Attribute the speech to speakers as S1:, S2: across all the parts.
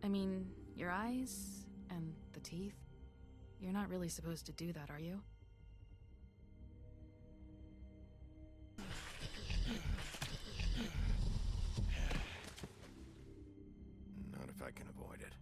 S1: I mean, your eyes and the teeth. You're not really supposed to do that, are you?
S2: Not if I can avoid it.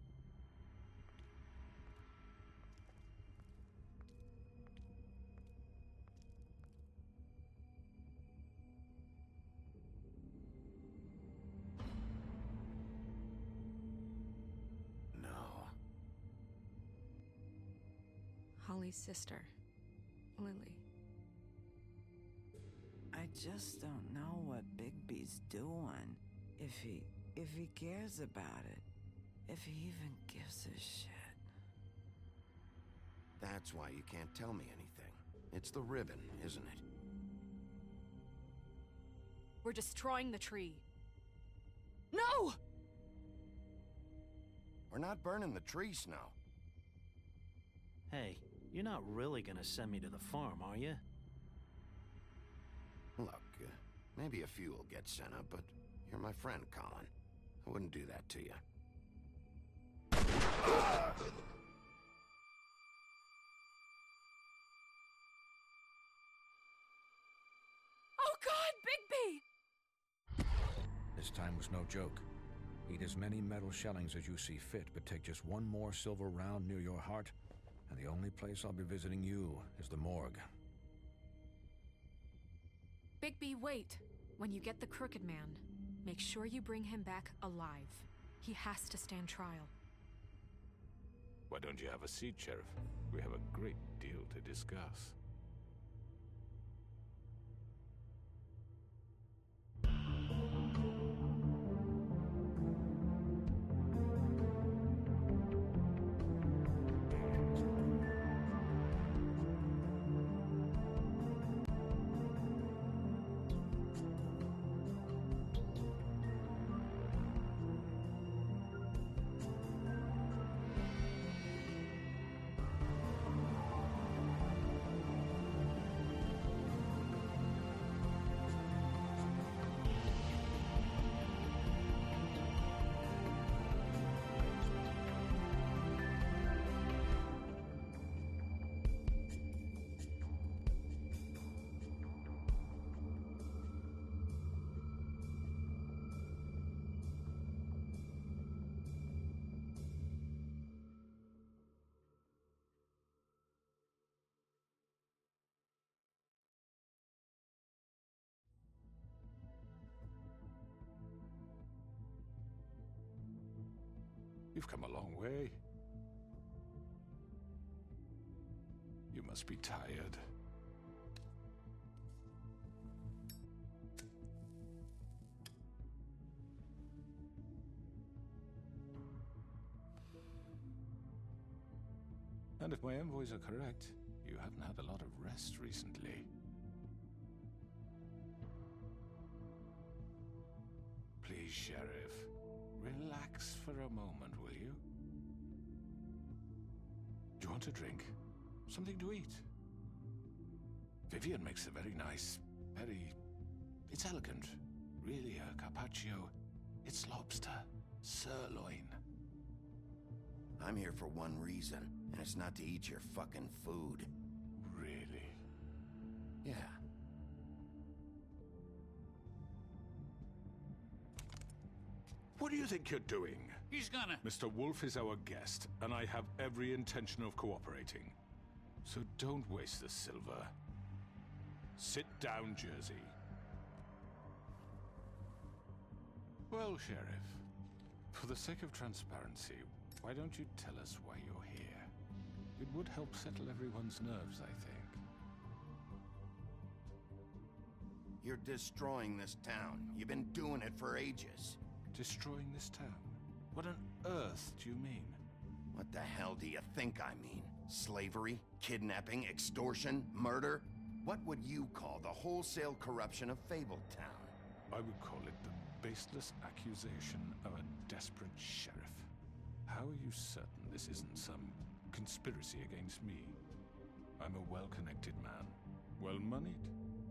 S3: Holly's sister, Lily.
S4: I just don't know what Bigby's doing. If he cares about it. If he even gives a shit.
S2: That's why you can't tell me anything. It's the ribbon, isn't it?
S3: We're destroying the tree. No!
S2: We're not burning the tree, Snow.
S5: Hey, you're not really gonna send me to the farm, are you?
S2: Look, maybe a few will get sent up, but you're my friend, Colin. I wouldn't do that to you.
S3: Oh God, Bigby!
S6: This time was no joke. Eat as many metal shellings as you see fit, but take just one more silver round near your heart, and the only place I'll be visiting you is the morgue.
S3: Bigby, wait. When you get the Crooked Man, make sure you bring him back alive. He has to stand trial.
S7: Why don't you have a seat, Sheriff? We have a great deal to discuss. You've come a long way. You must be tired. And if my envoys are correct, you haven't had a lot of rest recently. Please, Sheriff, relax for a moment, will you? Do you want a drink? Something to eat? Vivian makes a very nice, it's elegant. Really, a carpaccio. It's lobster, sirloin.
S2: I'm here for one reason, and it's not to eat your fucking food.
S7: Really?
S2: Yeah.
S7: What do you think you're doing?
S8: He's gonna...
S7: Mr. Wolf is our guest, and I have every intention of cooperating. So don't waste the silver. Sit down, Jersey. Well, Sheriff, for the sake of transparency, why don't you tell us why you're here? It would help settle everyone's nerves, I think.
S2: You're destroying this town. You've been doing it for ages.
S7: Destroying this town? What on earth do you mean?
S2: What the hell do you think I mean? Slavery? Kidnapping? Extortion? Murder? What would you call the wholesale corruption of Fabletown?
S7: I would call it the baseless accusation of a desperate sheriff. How are you certain this isn't some conspiracy against me? I'm a well-connected man, well-moneyed.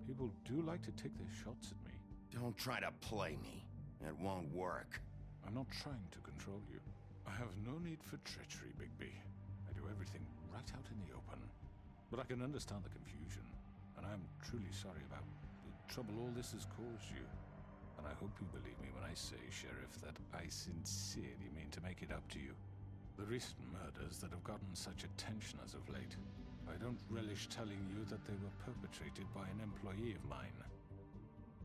S7: People do like to take their shots at me.
S2: Don't try to play me. It won't work.
S7: I'm not trying to control you. I have no need for treachery, Bigby. I do everything right out in the open. But I can understand the confusion, and I'm truly sorry about the trouble all this has caused you. And I hope you believe me when I say, Sheriff, that I sincerely mean to make it up to you. The recent murders that have gotten such attention as of late, I don't relish telling you that they were perpetrated by an employee of mine.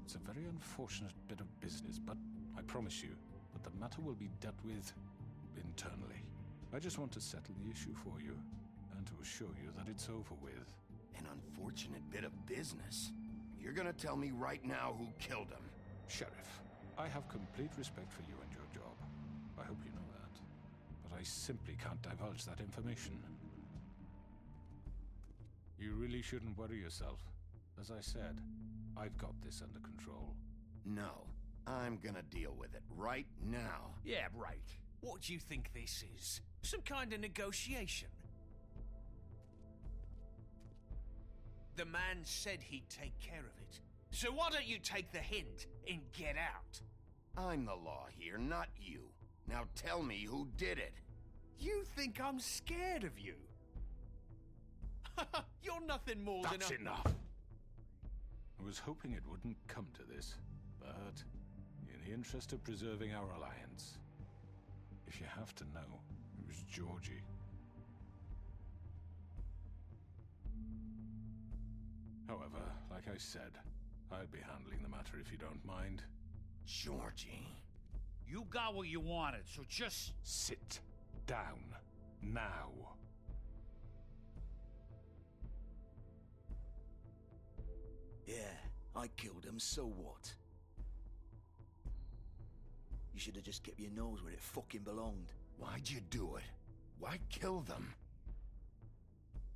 S7: It's a very unfortunate bit of business, but I promise you that the matter will be dealt with internally. I just want to settle the issue for you, and to assure you that it's over with.
S2: An unfortunate bit of business? You're gonna tell me right now who killed him?
S7: Sheriff, I have complete respect for you and your job. I hope you know that. But I simply can't divulge that information. You really shouldn't worry yourself. As I said, I've got this under control.
S2: No, I'm gonna deal with it right now.
S8: Yeah, right. What do you think this is? Some kind of negotiation? The man said he'd take care of it. So why don't you take the hint and get out?
S2: I'm the law here, not you. Now tell me who did it.
S8: You think I'm scared of you? You're nothing more than a...
S7: That's enough! I was hoping it wouldn't come to this, but in the interest of preserving our alliance, if you have to know, it was Georgie. However, like I said, I'd be handling the matter if you don't mind.
S2: Georgie.
S9: You got what you wanted, so just...
S7: Sit down. Now.
S10: Yeah, I killed him, so what? You should have just kept your nose where it fucking belonged.
S2: Why'd you do it? Why kill them?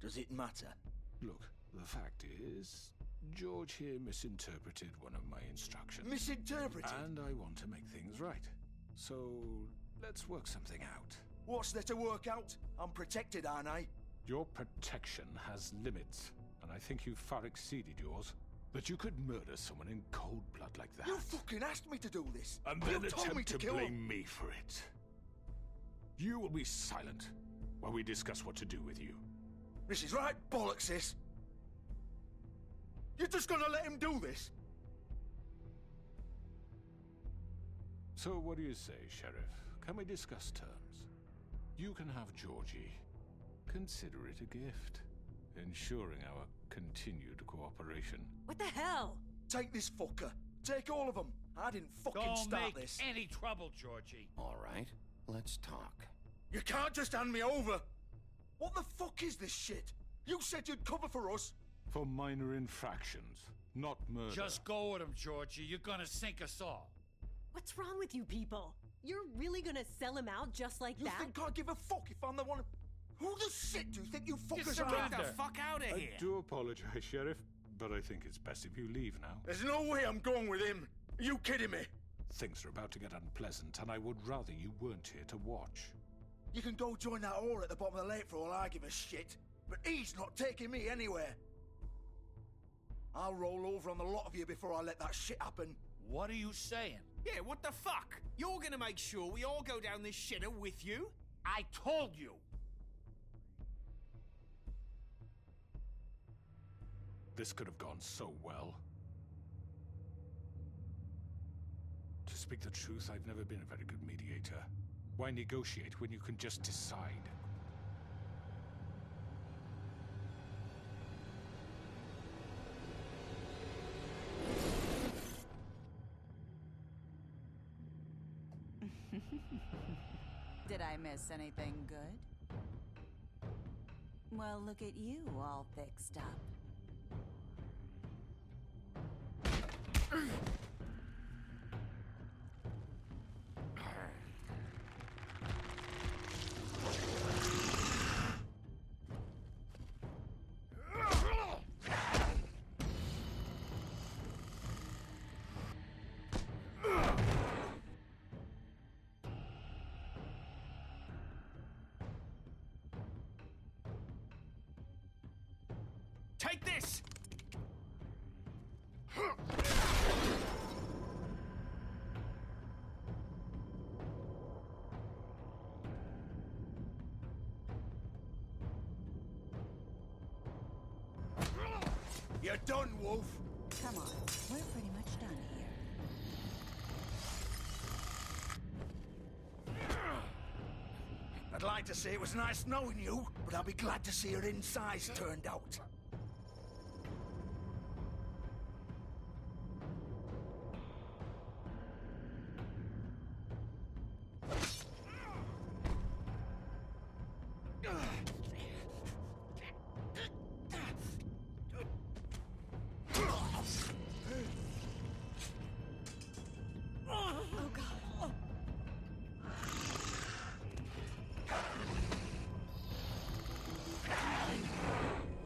S10: Does it matter?
S7: Look, the fact is, George here misinterpreted one of my instructions.
S10: Misinterpreted?
S7: And I want to make things right. So, let's work something out.
S10: What's there to work out? I'm protected, aren't I?
S7: Your protection has limits, and I think you've far exceeded yours. That you could murder someone in cold blood like that.
S10: You fucking asked me to do this!
S7: And
S10: You
S7: then
S10: told me
S7: attempt
S10: to
S7: to
S10: kill
S7: blame
S10: him.
S7: me for it. You will be silent while we discuss what to do with you.
S10: This is right bollocks, sis. You're just gonna let him do this?
S7: So what do you say, Sheriff? Can we discuss terms? You can have Georgie. Consider it a gift, ensuring our continued cooperation.
S11: What the hell?
S10: Take this fucker. Take all of them. I didn't fucking
S9: Don't
S10: start
S9: make
S10: this.
S9: any trouble, Georgie.
S2: All right, let's talk.
S10: You can't just hand me over. What the fuck is this shit? You said you'd cover for us.
S7: For minor infractions, not murder.
S9: Just go with him, Georgie. You're gonna sink us all.
S11: What's wrong with you people? You're really gonna sell him out just like
S10: You
S11: that?
S10: think I give a fuck if I'm the one? Who the shit do you think you fuckers
S8: Get
S10: are?
S8: the fuck out of
S7: I
S8: here!
S7: do apologize, Sheriff, but I think it's best if you leave now.
S10: There's no way I'm going with him. Are you kidding me?
S7: Things are about to get unpleasant, and I would rather you weren't here to watch.
S10: You can go join that whore at the bottom of the lake for all I give a shit. But he's not taking me anywhere. I'll roll over on the lot of you before I let that shit happen.
S9: What are you saying?
S8: Yeah, what the fuck? You're gonna make sure we all go down this shitter with you?
S9: I told you.
S7: This could have gone so well. To speak the truth, I've never been a very good mediator. Why negotiate when you can just decide?
S12: Did I miss anything good? Well, look at you, all fixed up.
S8: Take this!
S10: You're done, Wolf.
S12: Come on, we're pretty much done here.
S10: I'd like to say it was nice knowing you, but I'll be glad to see your insides turned out.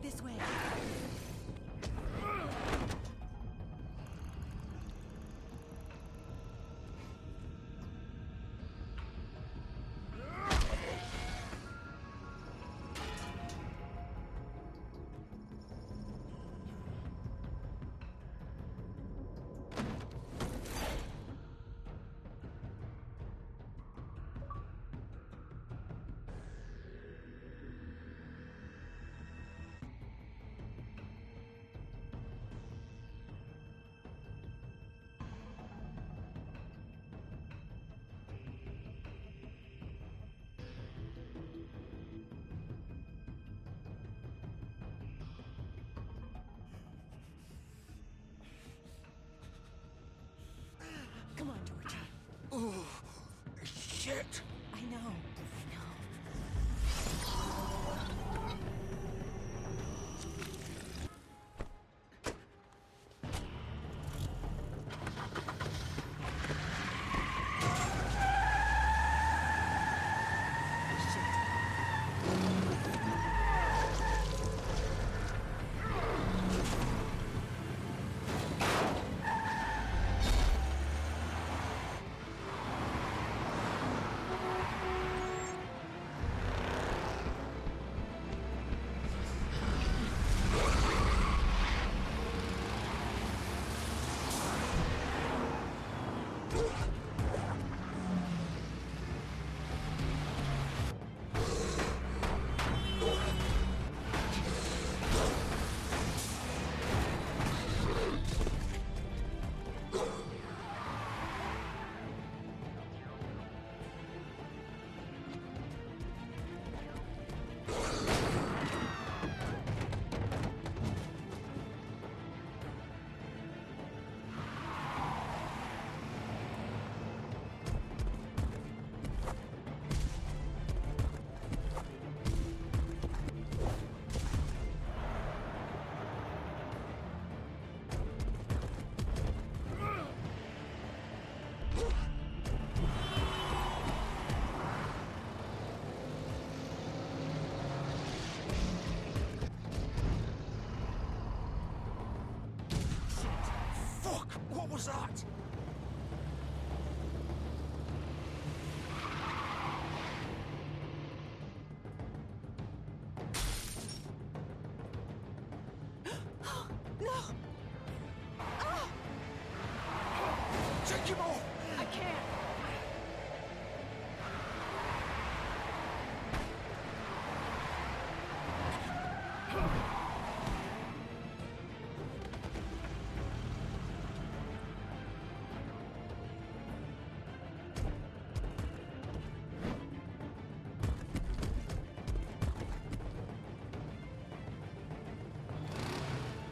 S11: This way. Come on, Georgie.
S10: Oh, shit.
S11: I know.
S10: Fuck! What was that?
S11: No!
S10: Take him off!
S11: I can't!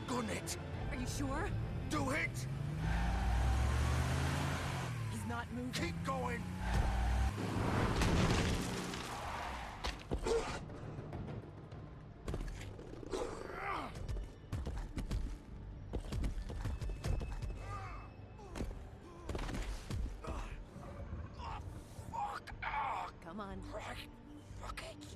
S10: Gun it!
S11: Are you sure?
S10: Do it!
S11: He's not moving.
S10: Keep going!
S11: Come on.
S10: Right. Fuck it.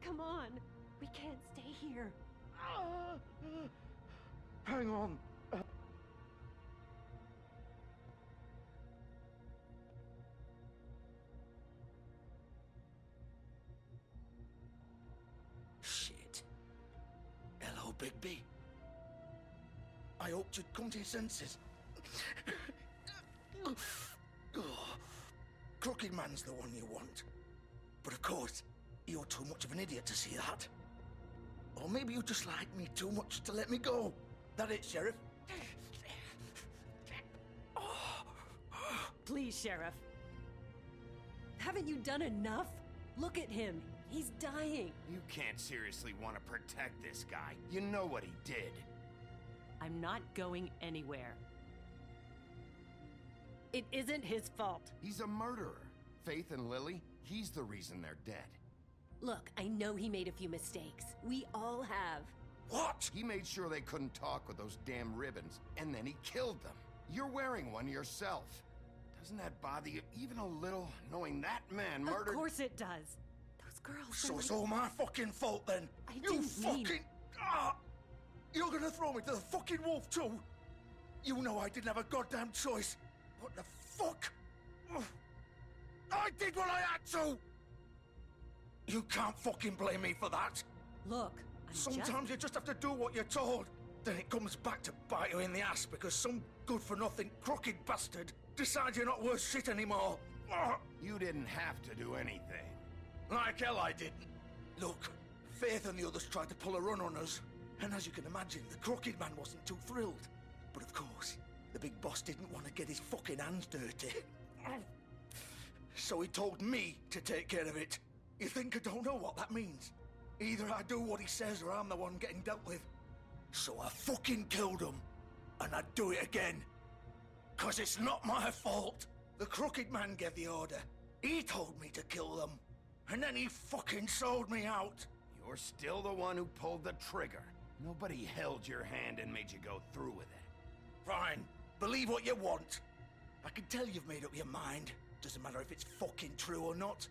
S11: Come on. We can't stay here.
S10: Hang on. Shit. Hello, Bigby. I hoped you'd come to your senses. Crooked Man's the one you want. But of course, you're too much of an idiot to see that. Or maybe you just like me too much to let me go. That it, Sheriff?
S11: Please, Sheriff. Haven't you done enough? Look at him. He's dying.
S2: You can't seriously want to protect this guy. You know what he did.
S11: I'm not going anywhere. It isn't his fault.
S2: He's a murderer. Faith and Lily, he's the reason they're dead.
S11: Look, I know he made a few mistakes. We all have.
S2: What? He made sure they couldn't talk with those damn ribbons, and then he killed them. You're wearing one yourself. Doesn't that bother you even a little, knowing that man murdered—
S11: Of course it does. Those girls—
S10: So it's all my fucking fault then?
S11: I
S10: You
S11: didn't
S10: fucking—
S11: mean—
S10: You're gonna throw me to the fucking wolf too? You know I didn't have a goddamn choice. What the fuck? I did what I had to! You can't fucking blame me for that.
S11: Look,
S10: Sometimes you just have to do what you're told. Then it comes back to bite you in the ass because some good-for-nothing crooked bastard decides you're not worth shit anymore.
S2: You didn't have to do anything.
S10: Like hell I didn't. Look, Faith and the others tried to pull a run on us. And as you can imagine, the Crooked Man wasn't too thrilled. But of course, the big boss didn't want to get his fucking hands dirty. So he told me to take care of it. You think I don't know what that means? Either I do what he says or I'm the one getting dealt with. So I fucking killed him. And I'd do it again. 'Cause it's not my fault. The Crooked Man gave the order. He told me to kill them. And then he fucking sold me out.
S2: You're still the one who pulled the trigger. Nobody held your hand and made you go through with it.
S10: Fine. Believe what you want. I can tell you've made up your mind. Doesn't matter if it's fucking true or not.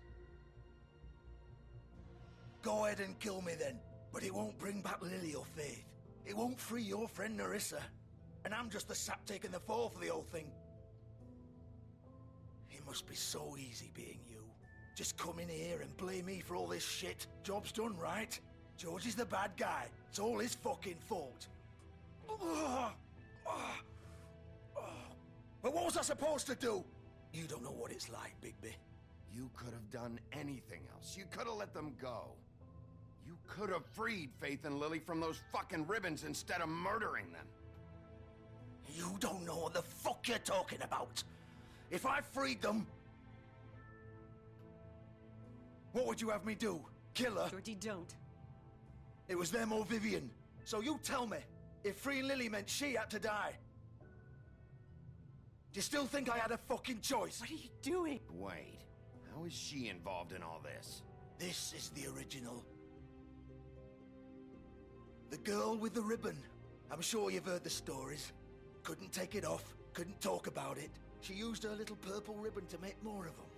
S10: Go ahead and kill me then. But it won't bring back Lily or Faith. It won't free your friend Narissa. And I'm just the sap taking the fall for the whole thing. It must be so easy being you. Just come in here and blame me for all this shit. Job's done, right? George is the bad guy. It's all his fucking fault. But what was I supposed to do? You don't know what it's like, Bigby.
S2: You could have done anything else. You could have let them go. You could have freed Faith and Lily from those fucking ribbons instead of murdering them.
S10: You don't know what the fuck you're talking about. If I freed them... What would you have me do? Kill her?
S11: Georgie, don't.
S10: It was them or Vivian. So you tell me, if freeing Lily meant she had to die. Do you still think I had a fucking choice?
S11: What are you doing?
S2: Wait, how is she involved in all this?
S10: This is the original. The girl with the ribbon. I'm sure you've heard the stories. Couldn't take it off, couldn't talk about it. She used her little purple ribbon to make more of them.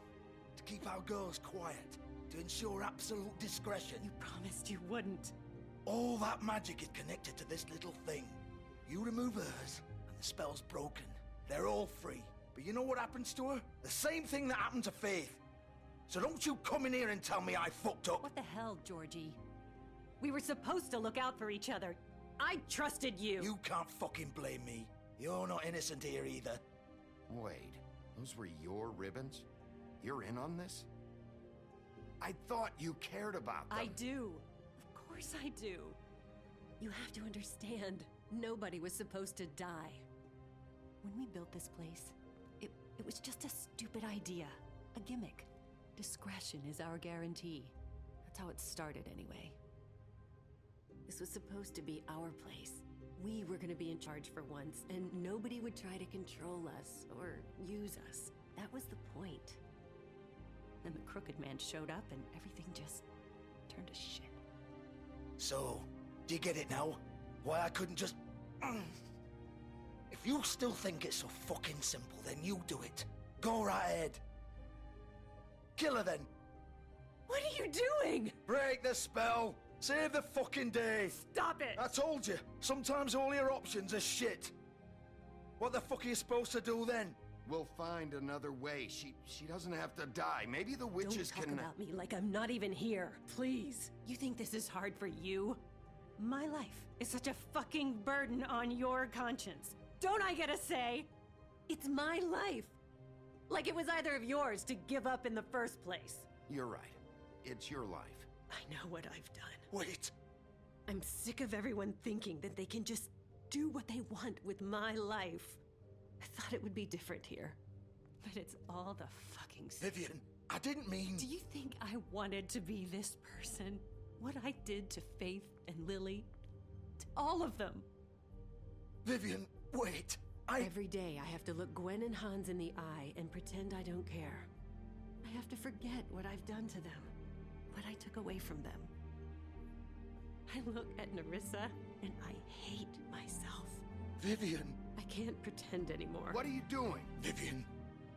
S10: To keep our girls quiet. To ensure absolute discretion.
S11: You promised you wouldn't.
S10: All that magic is connected to this little thing. You remove hers, and the spell's broken. They're all free. But you know what happens to her? The same thing that happened to Faith. So don't you come in here and tell me I fucked up.
S11: What the hell, Georgie? We were supposed to look out for each other. I trusted you.
S10: You can't fucking blame me. You're not innocent here either.
S2: Wait, those were your ribbons? You're in on this? I thought you cared about them.
S11: I do. Of course I do. You have to understand, nobody was supposed to die. When we built this place, it was just a stupid idea. A gimmick. Discretion is our guarantee. That's how it started anyway. This was supposed to be our place. We were gonna be in charge for once, and nobody would try to control us or use us. That was the point. Then the Crooked Man showed up and everything just turned to shit.
S10: So, do you get it now? Why I couldn't just... If you still think it's so fucking simple, then you do it. Go right ahead. Kill her then.
S11: What are you doing?
S10: Break the spell! Save the fucking day!
S11: Stop it!
S10: I told you, sometimes all your options are shit. What the fuck are you supposed to do then?
S2: We'll find another way. She doesn't have to die. Maybe the witches
S11: Don't talk
S2: can...
S11: about me like I'm not even here, please. You think this is hard for you? My life is such a fucking burden on your conscience. Don't I get a say? It's my life. Like it was either of yours to give up in the first place.
S2: You're right. It's your life.
S11: I know what I've done.
S10: Wait.
S11: I'm sick of everyone thinking that they can just do what they want with my life. I thought it would be different here. But it's all the fucking same.
S10: Vivian, I didn't mean...
S11: Do you think I wanted to be this person? What I did to Faith and Lily? To all of them?
S10: Vivian, wait.
S11: Every day I have to look Gwen and Hans in the eye and pretend I don't care. I have to forget what I've done to them. What I took away from them. I look at Nerissa and I hate myself.
S10: Vivian.
S11: I can't pretend anymore.
S2: What are you doing?
S10: Vivian,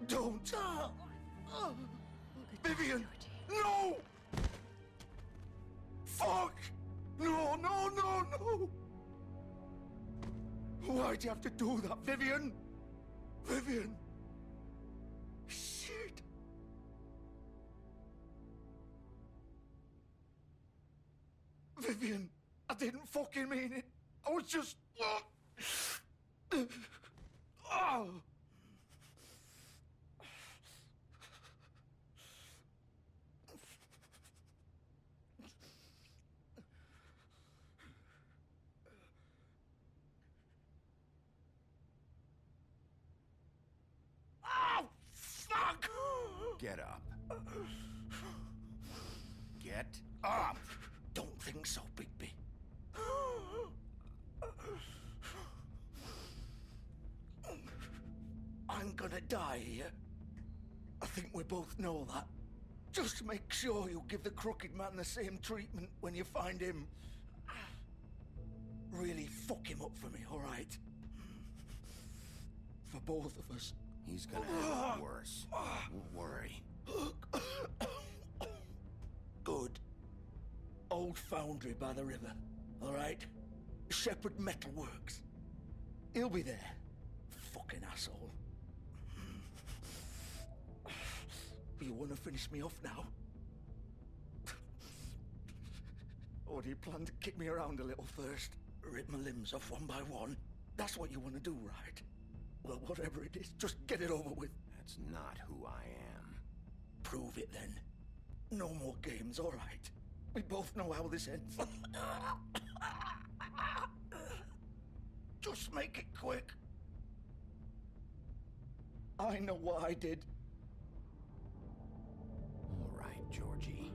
S10: don't.
S11: Goodbye,
S10: Vivian,
S11: Georgie.
S10: no! Fuck! No, no, no, no! Why'd you have to do that, Vivian? Vivian! Shit! Vivian, I didn't fucking mean it. I was just... Oh. Oh, fuck!
S2: Get up. Get up!
S10: Don't think so, Bigby. I'm gonna die here. I think we both know that. Just make sure you give the crooked man the same treatment when you find him. Really fuck him up for me, all right? For both of us.
S2: He's gonna have it worse. Don't worry.
S10: Good. Old foundry by the river, all right? Shepherd Metalworks. He'll be there. Fucking asshole. You want to finish me off now? Or do you plan to kick me around a little first? Rip my limbs off one by one? That's what you want to do, right? Well, whatever it is, just get it over with.
S2: That's not who I am.
S10: Prove it then. No more games, all right? We both know how this ends. Just make it quick. I know what I did.
S2: All right, Georgie.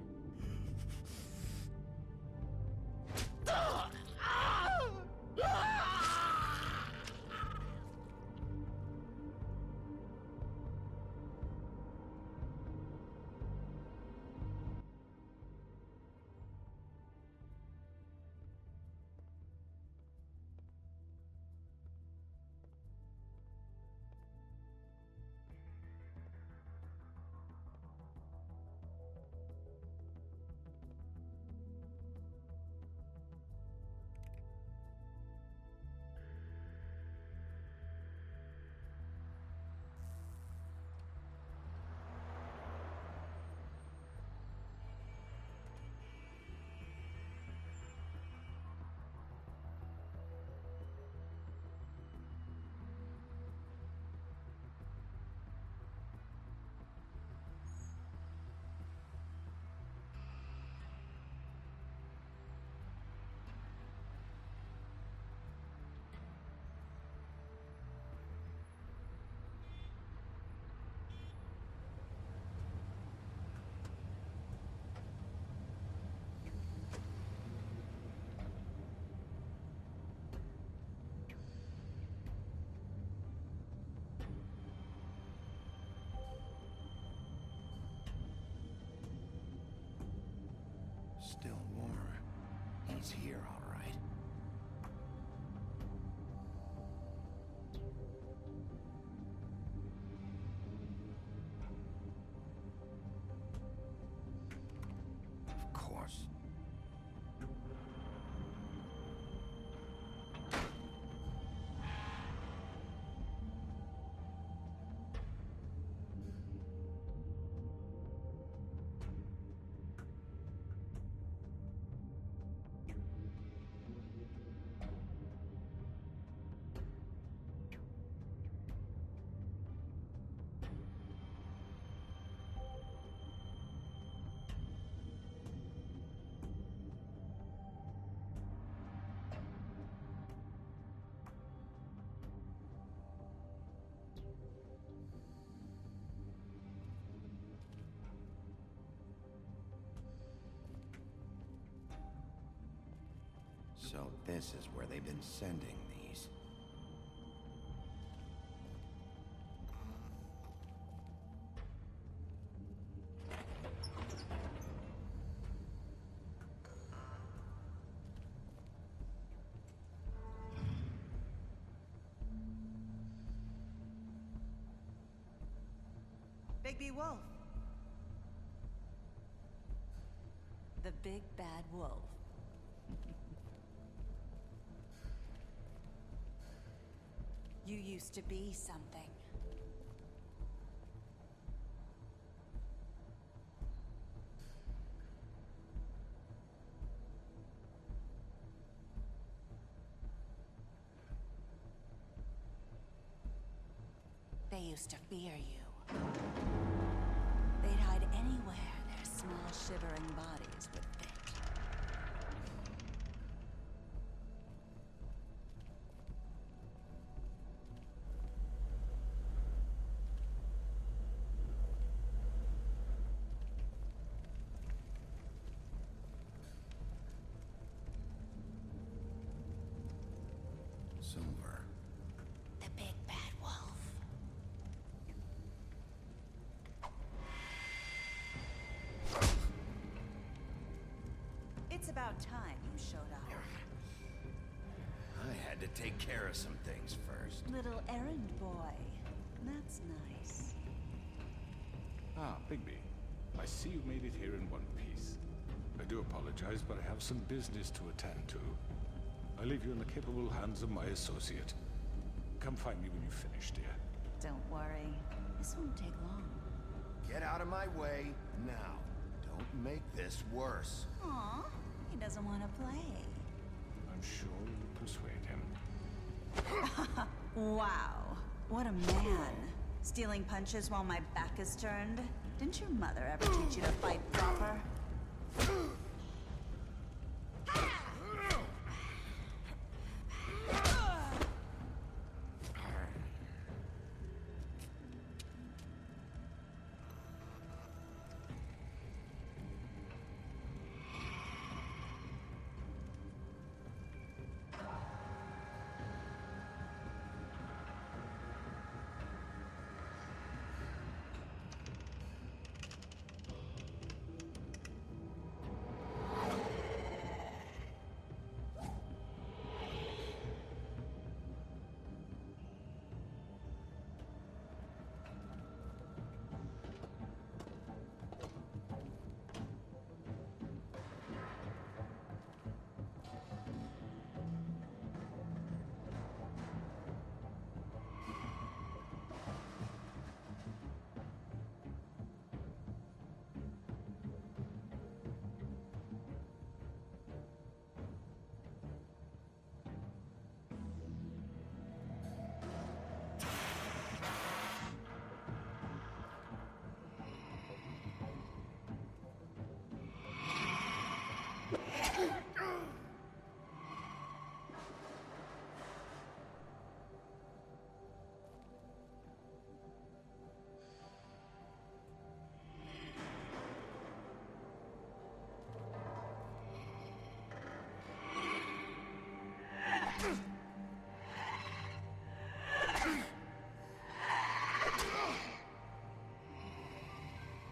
S2: Still warm. He's here, all right. So this is where they've been sending these.
S12: Bigby Wolf. The big bad wolf. You used to be something. They used to fear you. They'd hide anywhere their small, shivering bodies would fit.
S2: Silver.
S12: The big bad wolf. It's about time you showed up.
S2: I had to take care of some things first.
S12: Little errand boy. That's nice.
S7: Ah, Bigby. I see you made it here in one piece. I do apologize, but I have some business to attend to. I leave you in the capable hands of my associate. Come find me when you finish, dear.
S12: Don't worry. This won't take long.
S2: Get out of my way now. Don't make this worse.
S12: Aw, he doesn't want to play.
S7: I'm sure you'll persuade him.
S12: Wow, what a man. Stealing punches while my back is turned? Didn't your mother ever teach you to fight proper?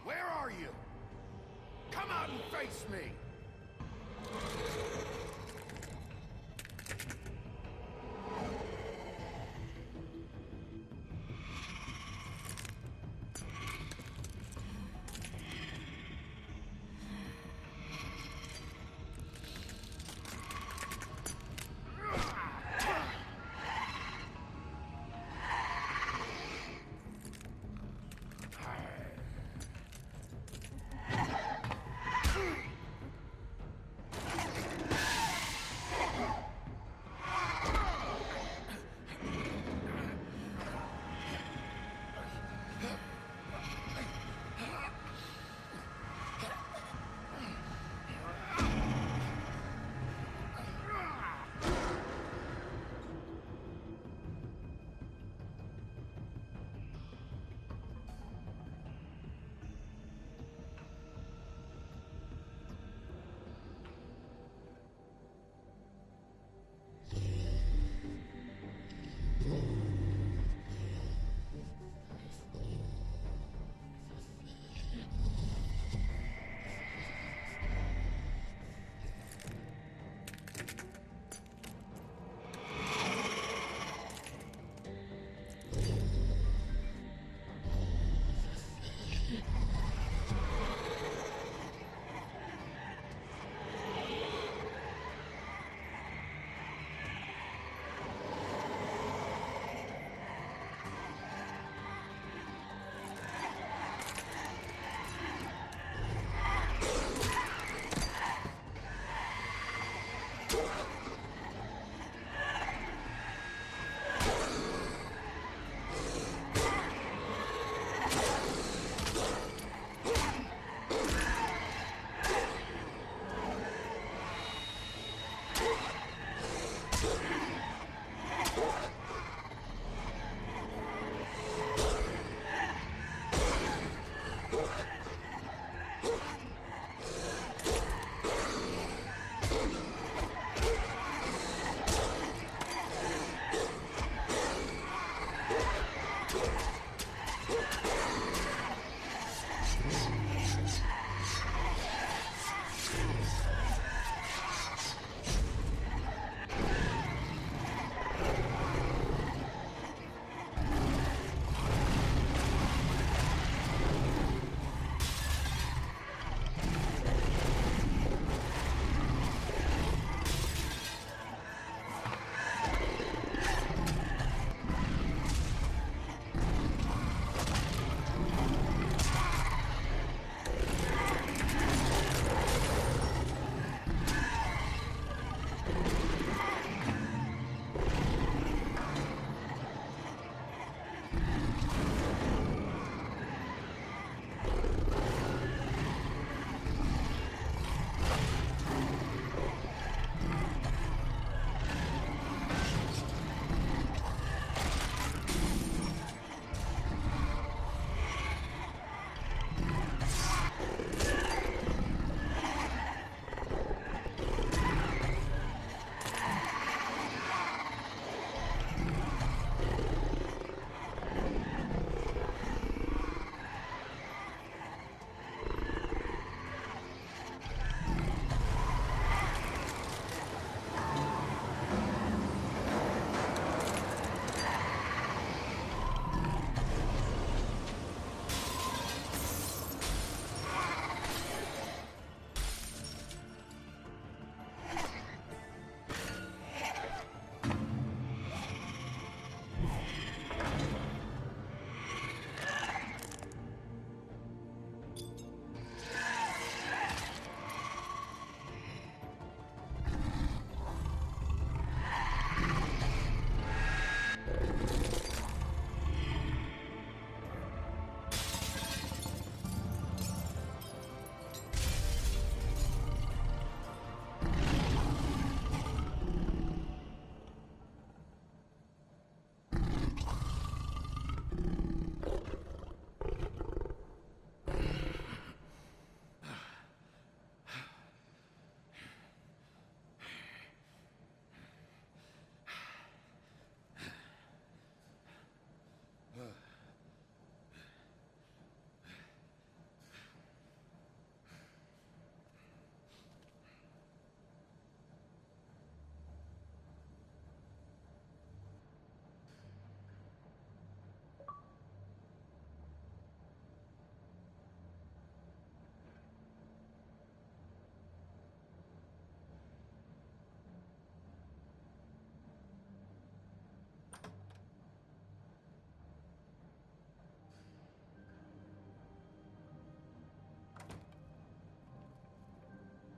S2: Where are you? Come out and face me!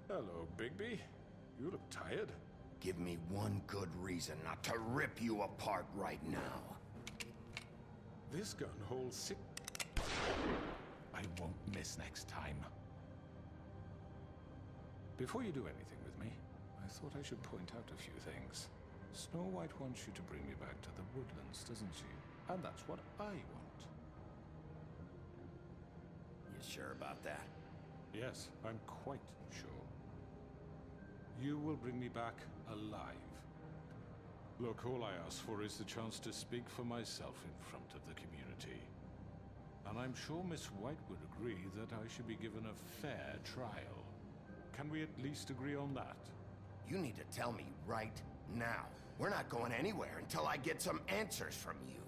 S7: Hello, Bigby. You look tired.
S2: Give me one good reason not to rip you apart right now.
S7: This gun holds six... I won't miss next time. Before you do anything with me, I thought I should point out a few things. Snow White wants you to bring me back to the woodlands, doesn't she? And that's what I want.
S2: You sure about that?
S7: Yes, I'm quite sure. You will bring me back alive. Look, all I ask for is the chance to speak for myself in front of the community. And I'm sure Miss White would agree that I should be given a fair trial. Can we at least agree on that?
S2: You need to tell me right now. We're not going anywhere until I get some answers from you.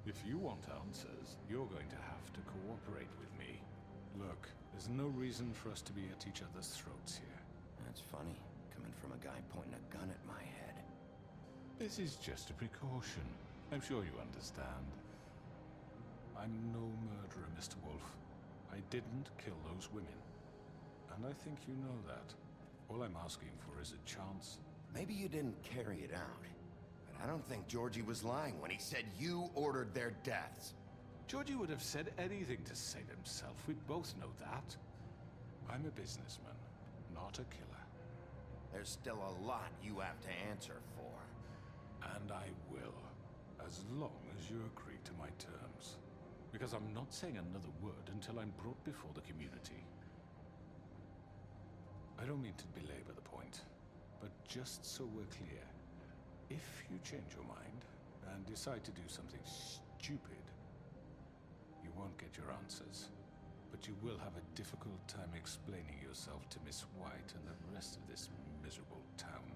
S7: If you want answers, you're going to have to cooperate with me. Look, there's no reason for us to be at each other's throats here.
S2: That's funny, coming from a guy pointing a gun at my head.
S7: This is just a precaution. I'm sure you understand. I'm no murderer, Mr. Wolf. I didn't kill those women. And I think you know that. All I'm asking for is a chance.
S2: Maybe you didn't carry it out. But I don't think Georgie was lying when he said you ordered their deaths.
S7: Georgie would have said anything to save himself. We both know that. I'm a businessman, not a killer.
S2: There's still a lot you have to answer for.
S7: And I will, as long as you agree to my terms. Because I'm not saying another word until I'm brought before the community. I don't mean to belabor the point, but just so we're clear, if you change your mind and decide to do something stupid, you won't get your answers. But you will have a difficult time explaining yourself to Miss White and the rest of this miserable town.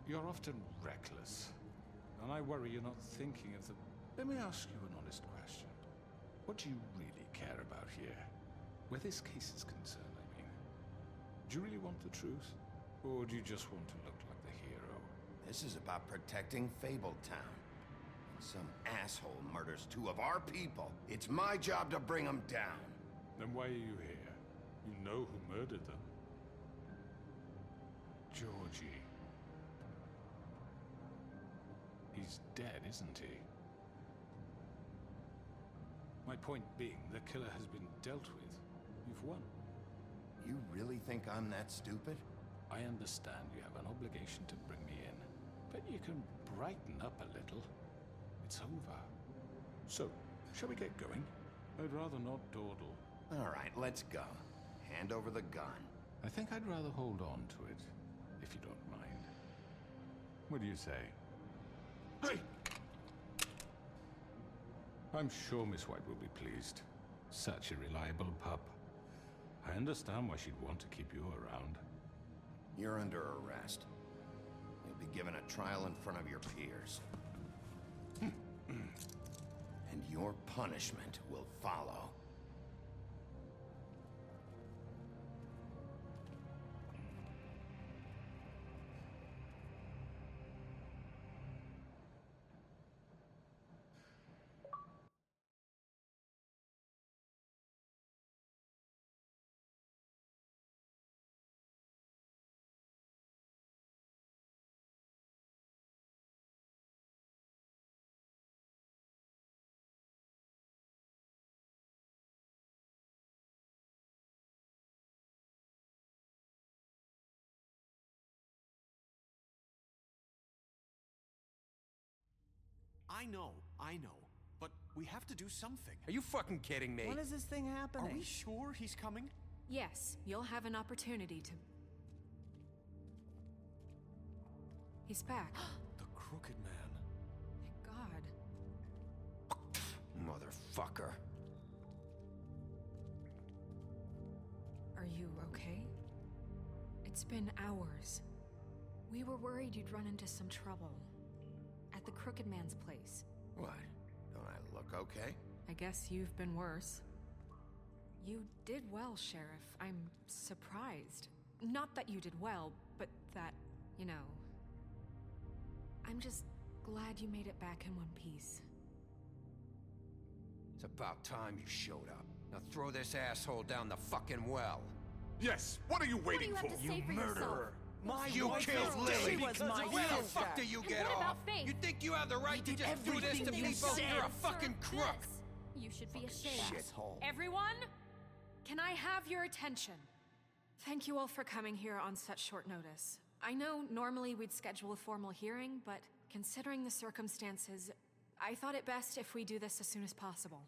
S7: You're often reckless, and I worry you're not thinking of the... Let me ask you an honest question. What do you really care about here? Where this case is concerned, I mean. Do you really want the truth? Or do you just want to look like the hero?
S2: This is about protecting Fabletown. Some asshole murders 2 of our people. It's my job to bring them down.
S7: Then why are you here? You know who murdered them. Georgie. He's dead, isn't he? My point being, the killer has been dealt with. You've won.
S2: You really think I'm that stupid?
S7: I understand you have an obligation to bring me in, but you can brighten up a little. It's over. So, shall we get going? I'd rather not dawdle.
S2: All right, let's go. Hand over the gun.
S7: I think I'd rather hold on to it, if you don't mind. What do you say? Hey! I'm sure Miss White will be pleased. Such a reliable pup. I understand why she'd want to keep you around.
S2: You're under arrest. You'll be given a trial in front of your peers. And your punishment will follow.
S13: I know. But we have to do something.
S14: Are you fucking kidding me?
S4: When is this thing happening?
S13: Are we sure he's coming?
S3: Yes, you'll have an opportunity to... He's back.
S14: The Crooked Man.
S3: Thank God.
S2: Motherfucker.
S3: Are you okay? It's been hours. We were worried you'd run into some trouble. At the Crooked Man's place.
S2: What? Don't I look okay?
S3: I guess you've been worse. You did well, Sheriff. I'm surprised. Not that you did well, but that, you know... I'm just glad you made it back in one piece.
S14: It's about time you showed up. Now throw this asshole down the fucking well.
S7: Yes! What are you waiting
S11: What do you have to say for
S14: murderer!
S7: You killed Lily!
S14: Where the fuck do you get off? You think you have the right to just do this to people? You're a fucking crook!
S11: You should be ashamed.
S2: Shithole.
S3: Everyone, can I have your attention? Thank you all for coming here on such short notice. I know normally we'd schedule a formal hearing, but considering the circumstances, I thought it best if we do this as soon as possible.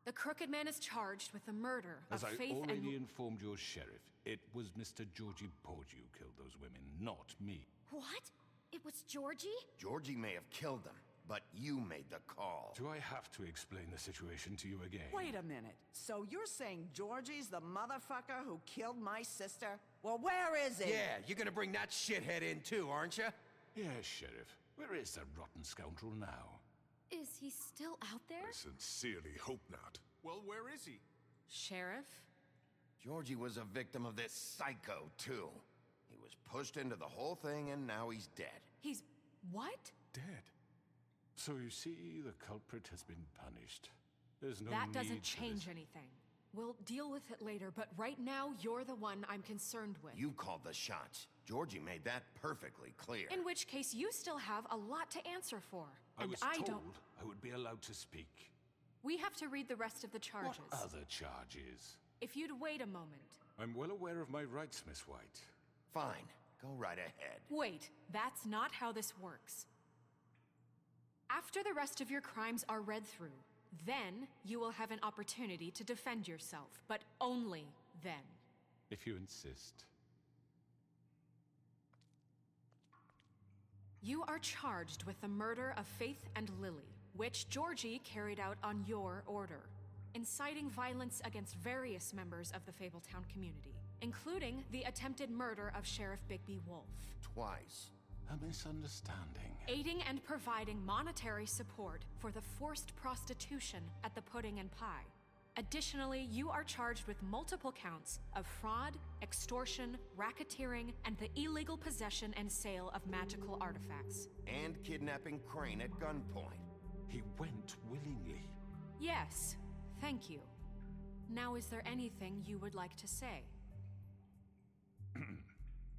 S3: The Crooked Man is charged with the murder of Faith and...
S7: As I already informed your sheriff, it was Mr. Georgie Porgy who killed those women, not me.
S11: What? It was Georgie?
S2: Georgie may have killed them, but you made the call.
S7: Do I have to explain the situation to you again?
S4: Wait a minute. So you're saying Georgie's the motherfucker who killed my sister? Well, where is he?
S14: Yeah, you're gonna bring that shithead in too, aren't you?
S7: Yes, Sheriff. Where is that rotten scoundrel now?
S11: Is he still out there?
S7: I sincerely hope not.
S13: Well, where is he?
S3: Sheriff?
S2: Georgie was a victim of this psycho, too. He was pushed into the whole thing, and now he's dead.
S3: He's... what?
S7: Dead. So you see, the culprit has been punished. There's no
S3: That
S7: need
S3: doesn't
S7: for
S3: change
S7: this.
S3: anything. We'll deal with it later, but right now, you're the one I'm concerned with.
S2: You called the shots. Georgie made that perfectly clear.
S3: In which case, you still have a lot to answer for. And
S7: was
S3: I
S7: told
S3: don't...
S7: I would be allowed to speak.
S3: We have to read the rest of the charges.
S7: What other charges?
S3: If you'd wait a moment.
S7: I'm well aware of my rights, Miss White.
S2: Fine. Go right ahead.
S3: Wait, that's not how this works. After the rest of your crimes are read through, then you will have an opportunity to defend yourself, but only then.
S7: If you insist.
S3: You are charged with the murder of Faith and Lily, which Georgie carried out on your order, inciting violence against various members of the Fabletown community, including the attempted murder of Sheriff Bigby Wolf.
S2: Twice.
S7: A misunderstanding.
S3: Aiding and providing monetary support for the forced prostitution at the Pudding and Pie. Additionally, you are charged with multiple counts of fraud, extortion, racketeering, and the illegal possession and sale of magical artifacts.
S2: And kidnapping Crane at gunpoint.
S7: He went willingly.
S3: Yes, thank you. Now, is there anything you would like to say?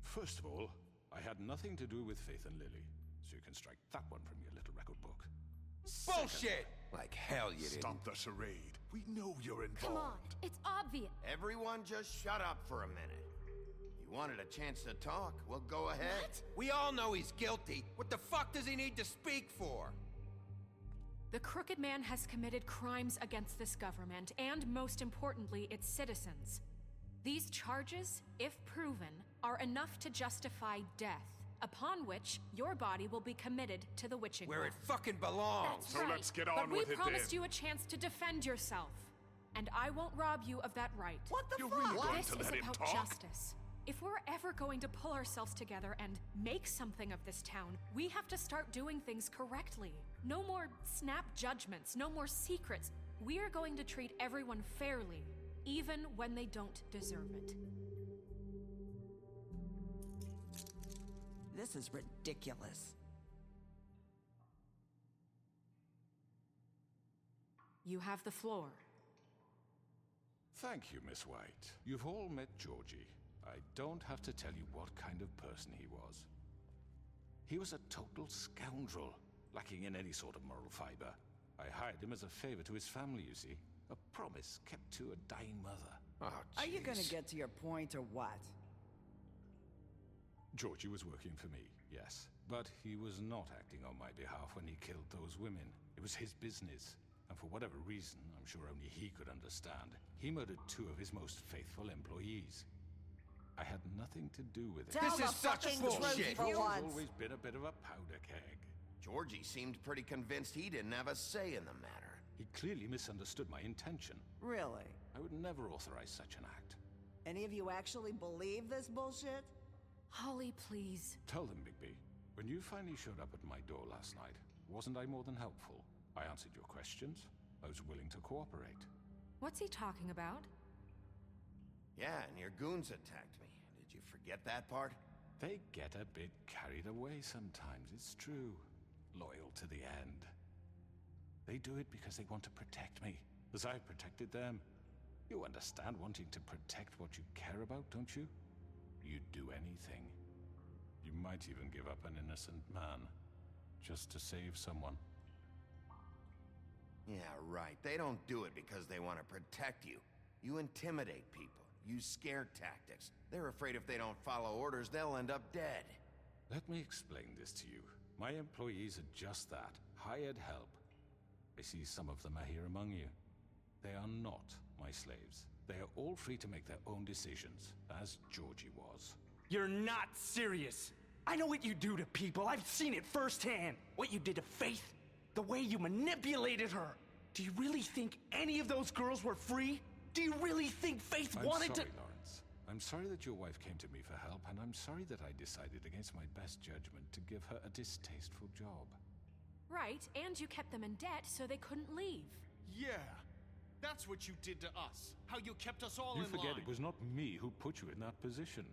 S7: First of all, I had nothing to do with Faith and Lily, so you can strike that one from your little record book.
S14: Bullshit!
S2: Like hell you didn't.
S10: Stop the charade. We know you're involved.
S15: Come on, it's obvious.
S2: Everyone just shut up for a minute. You wanted a chance to talk, well go ahead.
S15: What?
S14: We all know he's guilty. What the fuck does he need to speak for?
S3: The Crooked Man has committed crimes against this government, and most importantly, its citizens. These charges, if proven, are enough to justify death, upon which your body will be committed to the witching
S14: Where
S3: well.
S14: it fucking belongs.
S15: That's right.
S10: Let's get
S3: But
S10: on
S3: we
S10: with it
S3: promised
S10: then.
S3: you a chance to defend yourself, and I won't rob you of that right.
S10: What the fuck? Really going
S3: This
S10: to
S3: is
S10: let him
S3: about
S10: talk?
S3: justice. If we're ever going to pull ourselves together and make something of this town, we have to start doing things correctly. No more snap judgments, no more secrets. We are going to treat everyone fairly, even when they don't deserve it.
S4: This is ridiculous.
S3: You have the floor.
S7: Thank you, Miss White. You've all met Georgie. I don't have to tell you what kind of person he was. He was a total scoundrel, lacking in any sort of moral fiber. I hired him as a favor to his family, you see. A promise kept to a dying mother.
S2: Oh,
S4: Are you
S2: jeez.
S4: gonna get to your point or what?
S7: Georgie was working for me, yes. But he was not acting on my behalf when he killed those women. It was his business. And for whatever reason, I'm sure only he could understand, he murdered 2 of his most faithful employees. I had nothing to do with it.
S4: Tell
S14: This
S4: the
S14: is such
S4: fucking
S14: bullshit.
S4: truth for
S7: Georgie's
S4: once.
S7: always been a bit of a powder keg.
S2: Georgie seemed pretty convinced he didn't have a say in the matter.
S7: He clearly misunderstood my intention.
S4: Really?
S7: I would never authorize such an act.
S4: Any of you actually believe this bullshit?
S3: Holly, please.
S7: Tell them, Bigby, when you finally showed up at my door last night, wasn't I more than helpful? I answered your questions. I was willing to cooperate.
S3: What's he talking about?
S2: Yeah, and your goons attacked me. Did you forget that part?
S7: They get a bit carried away sometimes, it's true. Loyal to the end. They do it because they want to protect me, as I've protected them. You understand wanting to protect what you care about, don't you? You'd do anything. You might even give up an innocent man, just to save someone.
S2: Yeah, right. They don't do it because they want to protect you. You intimidate people, use scare tactics. They're afraid if they don't follow orders, they'll end up dead.
S7: Let me explain this to you. My employees are just that, hired help. I see some of them are here among you. They are not my slaves. They are all free to make their own decisions, as Georgie was.
S16: You're not serious. I know what you do to people. I've seen it firsthand. What you did to Faith, the way you manipulated her. Do you really think any of those girls were free? Do you really think Faith wanted to—
S7: I'm sorry, Lawrence. I'm sorry that your wife came to me for help, and I'm sorry that I decided against my best judgment to give her a distasteful job.
S3: Right, and you kept them in debt so they couldn't leave.
S13: Yeah, that's what you did to us. How you kept us all
S7: You
S13: in
S7: forget
S13: line.
S7: it was not me who put you in that position.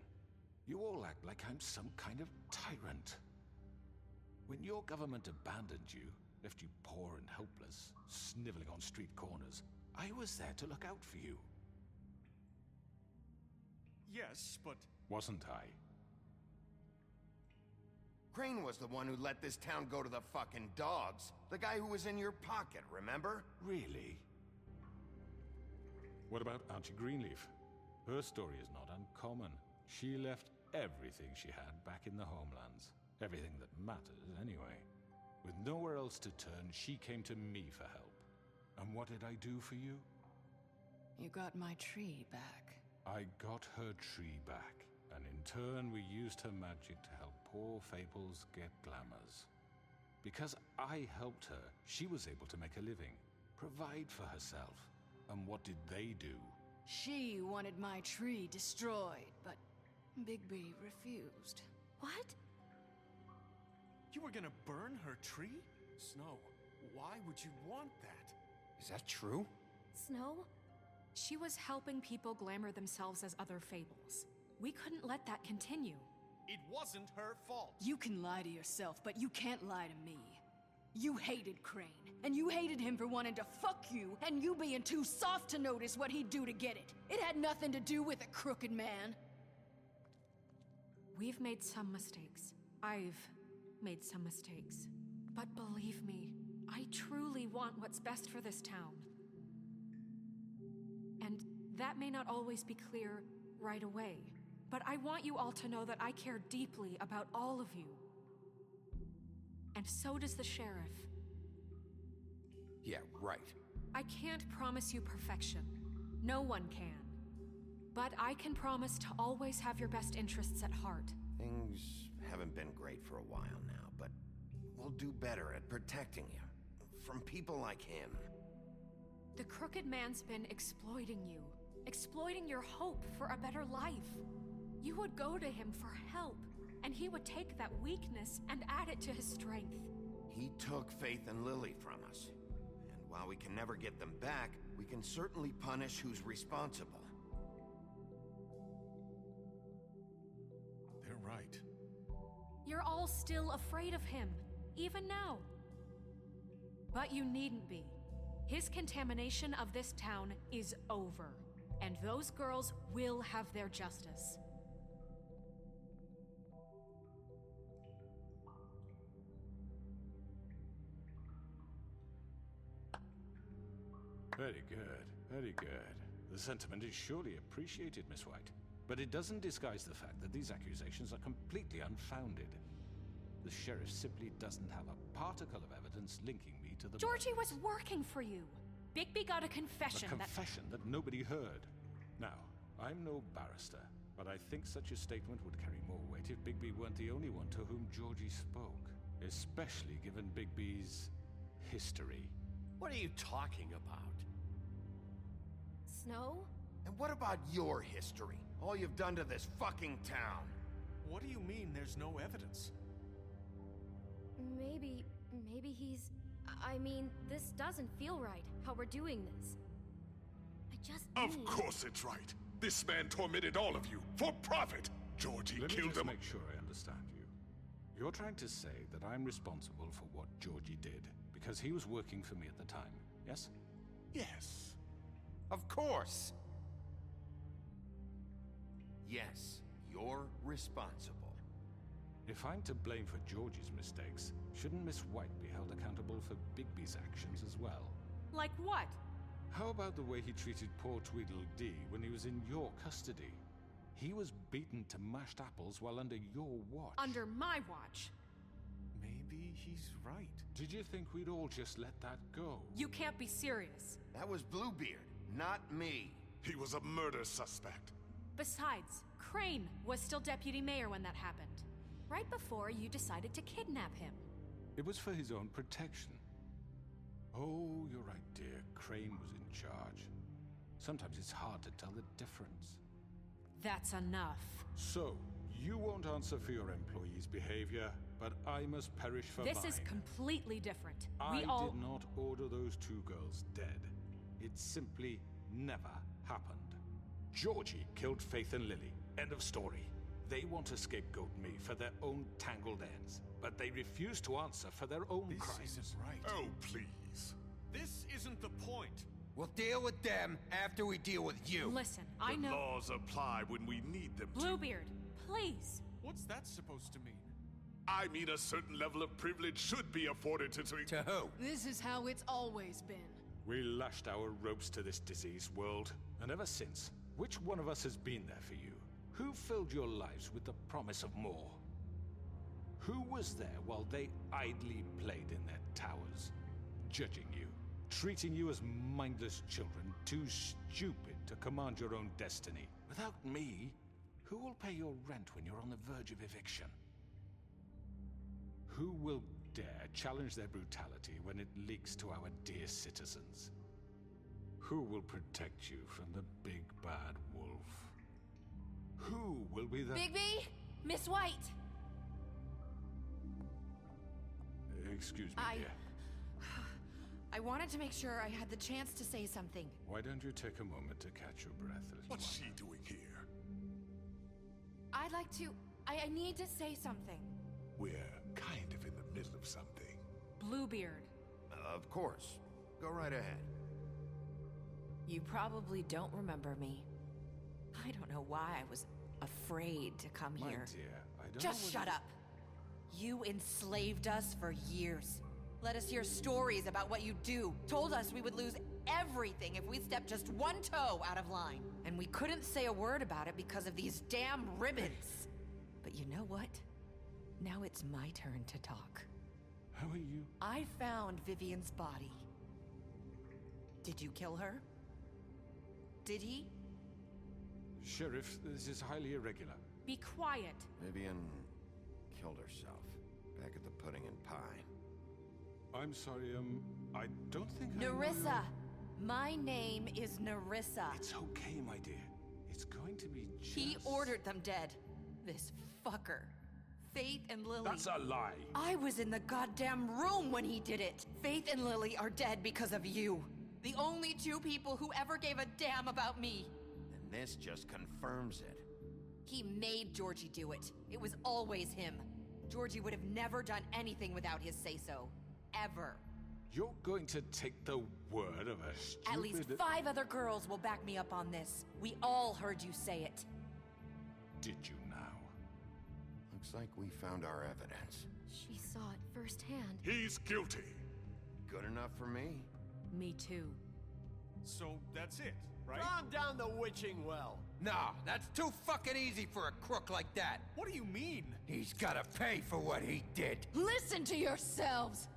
S7: You all act like I'm some kind of tyrant. When your government abandoned you, left you poor and helpless, sniveling on street corners, I was there to look out for you.
S13: Yes, but...
S7: Wasn't I?
S2: Crane was the one who let this town go to the fucking dogs. The guy who was in your pocket, remember?
S7: Really? What about Auntie Greenleaf? Her story is not uncommon. She left everything she had back in the homelands. Everything that matters, anyway. With nowhere else to turn, she came to me for help. And what did I do for you?
S1: You got my tree back.
S7: I got her tree back, and in turn we used her magic to help poor Fables get glamours. Because I helped her, she was able to make a living, provide for herself. And what did they do?
S1: She wanted my tree destroyed, but Bigby refused.
S11: What?
S13: You were gonna burn her tree? Snow, why would you want that?
S2: Is that true?
S3: Snow? She was helping people glamour themselves as other Fables. We couldn't let that continue.
S13: It wasn't her fault.
S1: You can lie to yourself, but you can't lie to me. You hated Crane, and you hated him for wanting to fuck you, and you being too soft to notice what he'd do to get it. It had nothing to do with a crooked man.
S3: We've made some mistakes. I've made some mistakes. But believe me, I truly want what's best for this town. And that may not always be clear right away, but I want you all to know that I care deeply about all of you. And so does the sheriff.
S2: Yeah, right.
S3: I can't promise you perfection. No one can. But I can promise to always have your best interests at heart.
S2: Things haven't been great for a while now, but we'll do better at protecting you. From people like him.
S3: The Crooked Man's been exploiting you. Exploiting your hope for a better life. You would go to him for help, and he would take that weakness and add it to his strength.
S2: He took Faith and Lily from us. And while we can never get them back, we can certainly punish who's responsible.
S7: They're right.
S3: You're all still afraid of him, even now. But you needn't be. His contamination of this town is over, and those girls will have their justice.
S7: Very good, very good. The sentiment is surely appreciated, Miss White. But it doesn't disguise the fact that these accusations are completely unfounded. The sheriff simply doesn't have a particle of evidence linking me to the
S3: Georgie
S7: murders.
S3: was working for you. Bigby got a confession
S7: A confession that nobody heard. Now, I'm no barrister, but I think such a statement would carry more weight if Bigby weren't the only one to whom Georgie spoke. Especially given Bigby's history.
S9: What are you talking about?
S11: Snow?
S2: And what about your history? All you've done to this fucking town.
S13: What do you mean there's no evidence?
S15: Maybe he's... I mean, this doesn't feel right, how we're doing this. I just
S17: Of course it's right. This man tormented all of you, for profit. Georgie
S7: Let me
S17: killed
S7: just
S17: him.
S7: make sure I understand you. You're trying to say that I'm responsible for what Georgie did, because he was working for me at the time, yes?
S17: Yes.
S2: Of course. Yes, you're responsible.
S7: If I'm to blame for Georgie's mistakes, shouldn't Miss White be held accountable for Bigby's actions as well?
S3: Like what?
S7: How about the way he treated poor Tweedledee when he was in your custody? He was beaten to mashed apples while under your watch.
S3: Under my watch.
S13: Maybe he's right.
S7: Did you think we'd all just let that go?
S3: You can't be serious.
S2: That was Bluebeard, not me.
S17: He was a murder suspect.
S3: Besides, Crane was still deputy mayor when that happened. Right before you decided to kidnap him.
S7: It was for his own protection. Oh, you're right, dear. Crane was in charge. Sometimes it's hard to tell the difference.
S3: That's enough.
S7: So, you won't answer for your employees' behavior, but I must perish for mine.
S3: This is completely different.
S7: I did not order those two girls dead. It simply never happened. Georgie killed Faith and Lily. End of story. They want to scapegoat me for their own tangled ends, but they refuse to answer for their own crimes.
S13: This isn't right.
S17: Oh, please.
S13: This isn't the point.
S2: We'll deal with them after we deal with you.
S3: Listen, I
S17: The
S3: know...
S17: laws apply when we need them to.
S3: Bluebeard, please.
S13: What's that supposed to mean?
S17: I mean, a certain level of privilege should be afforded to...
S8: To who?
S1: This is how it's always been.
S7: We lashed our ropes to this diseased world, and ever since, which one of us has been there for you? Who filled your lives with the promise of more? Who was there while they idly played in their towers, judging you, treating you as mindless children, too stupid to command your own destiny? Without me, who will pay your rent when you're on the verge of eviction? Who will dare challenge their brutality when it leaks to our dear citizens? Who will protect you from the big bad wolf? Who will be the...
S12: Bigby! Miss White!
S7: Excuse me, dear.
S12: I wanted to make sure I had the chance to say something.
S7: Why don't you take a moment to catch your breath, little
S17: What's
S7: one?
S17: she doing here?
S12: I'd like to... I need to say something.
S17: We're kind of in the middle of something.
S3: Bluebeard.
S2: Of course. Go right ahead.
S12: You probably don't remember me. I don't know why I was afraid to come
S7: My
S12: here.
S7: dear, I don't
S12: Just
S7: know
S12: shut up. You enslaved us for years. Let us hear stories about what you do. Told us we would lose everything if we stepped just one toe out of line. And we couldn't say a word about it because of these damn ribbons. But you know what? Now it's my turn to talk.
S7: How are you?
S12: I found Vivian's body. Did you kill her? Did he?
S7: Sheriff, this is highly irregular.
S3: Be quiet.
S2: Vivian killed herself back at the Pudding and Pie.
S7: I'm sorry, I don't think I know
S12: Nerissa!
S7: your-
S12: My name is Nerissa.
S7: It's okay, my dear. It's going to be just...
S12: He ordered them dead. This fucker. Faith and Lily.
S7: That's a lie.
S12: I was in the goddamn room when he did it. Faith and Lily are dead because of you. The only two people who ever gave a damn about me.
S2: And this just confirms it.
S12: He made Georgie do it. It was always him. Georgie would have never done anything without his say-so. Ever.
S7: You're going to take the word of a stupid...
S12: At least 5 other girls will back me up on this. We all heard you say it.
S7: Did you now?
S2: Looks like we found our evidence.
S15: She saw it firsthand.
S17: He's guilty.
S2: Good enough for me.
S3: Me too.
S13: So that's it, right?
S9: Calm down the witching well.
S14: Nah, that's too fucking easy for a crook like that.
S13: What do you mean?
S14: He's gotta pay for what he did.
S1: Listen to yourselves!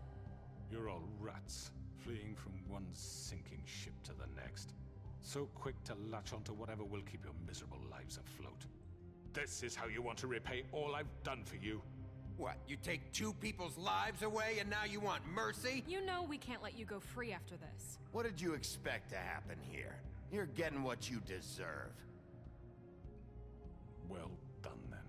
S7: You're all rats, fleeing from one sinking ship to the next. So quick to latch onto whatever will keep your miserable lives afloat. This is how you want to repay all I've done for you?
S14: What, you take 2 people's lives away and now you want mercy?
S3: You know we can't let you go free after this.
S2: What did you expect to happen here? You're getting what you deserve.
S7: Well done, then.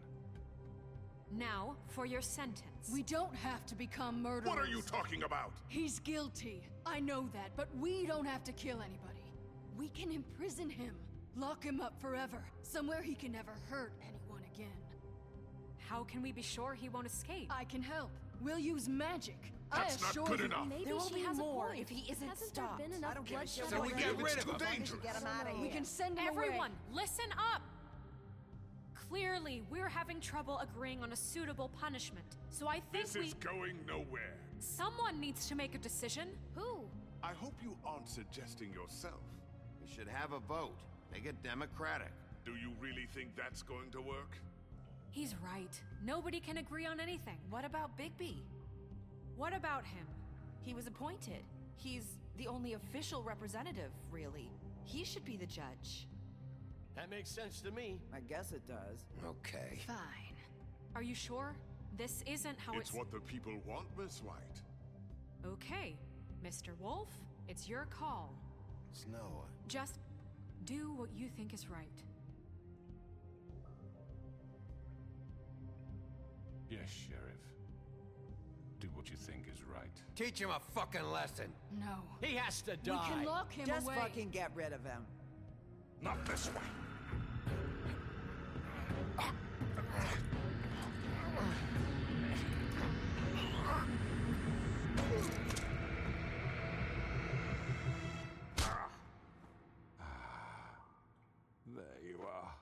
S3: Now, for your sentence.
S1: We don't have to become murderers.
S17: What are you talking about?
S1: He's guilty. I know that, but we don't have to kill anybody. We can imprison him. Lock him up forever. Somewhere he can never hurt anyone again.
S3: How can we be sure he won't escape?
S1: I can help. We'll use magic.
S17: That's
S1: I
S17: not
S1: assure
S17: good
S1: you.
S17: enough.
S15: Maybe
S12: There will
S15: she
S12: be
S15: has
S12: more
S15: a point.
S12: if he isn't
S15: Hasn't
S12: stopped.
S15: there been enough
S12: I don't care.
S15: bloodshed
S14: So we
S15: already?
S14: get rid of him.
S17: Dangerous.
S11: Get him out of here.
S1: We can send him
S3: Everyone,
S1: away.
S3: listen up! Clearly, we're having trouble agreeing on a suitable punishment. So I think
S17: This is going nowhere.
S3: someone needs to make a decision.
S15: Who?
S17: I hope you aren't suggesting yourself.
S2: We should have a vote. Make it democratic.
S17: Do you really think that's going to work?
S3: He's right. Nobody can agree on anything.
S12: What about Bigby?
S3: What about him?
S12: He was appointed. He's the only official representative, really. He should be the judge.
S9: That makes sense to me.
S4: I guess it does.
S2: Okay.
S1: Fine.
S3: Are you sure? This isn't how
S17: It's what the people want, Miss White.
S3: Okay, Mr. Wolf, it's your call.
S2: Snow.
S3: Just do what you think is right.
S7: Yes, Sheriff. Do what you think is right.
S14: Teach him a fucking lesson.
S1: No.
S9: He has to
S1: We
S9: die.
S1: can lock him
S4: Just
S1: away.
S4: fucking get rid of him.
S17: Not this way.
S7: There you are.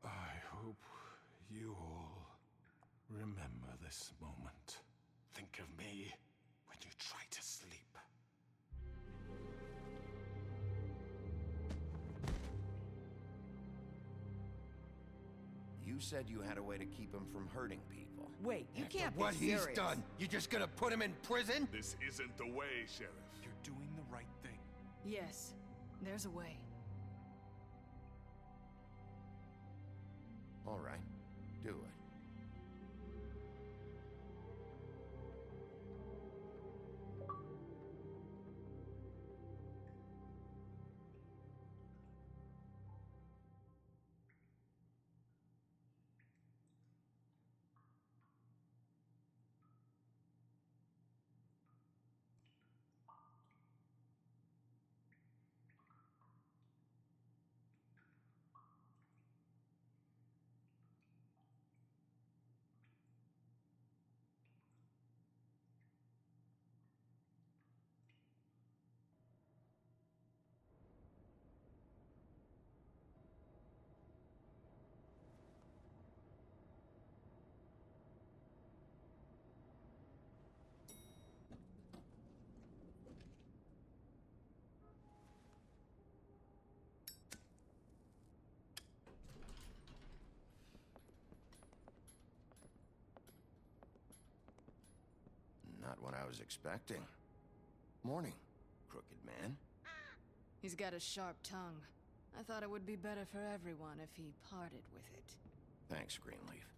S7: I hope you all remember Remember this moment. Think of me when you try to sleep.
S2: You said you had a way to keep him from hurting people.
S14: Wait, you
S2: After
S14: can't be
S2: what
S14: serious.
S2: he's done, you just gonna put him in prison?
S17: This isn't the way, Sheriff.
S13: You're doing the right thing.
S1: Yes, there's a way.
S2: All right, do it. Not what I was expecting. Morning, crooked man.
S1: He's got a sharp tongue. I thought it would be better for everyone if he parted with it.
S2: Thanks, Greenleaf.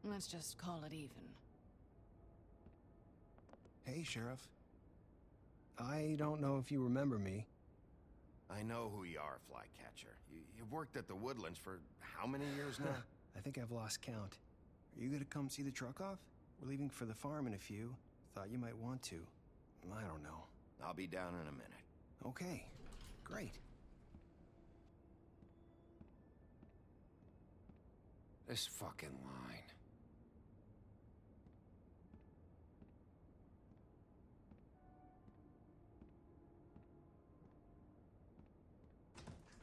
S1: Let's just call it even.
S18: Hey, Sheriff. I don't know if you remember me.
S2: I know who you are, Flycatcher. You've worked at the Woodlands for how many years now?
S18: I think I've lost count. Are you gonna come see the truck off? We're leaving for the farm in a few. Thought you might want to. I don't know.
S2: I'll be down in a minute.
S18: Okay, great.
S2: This fucking line.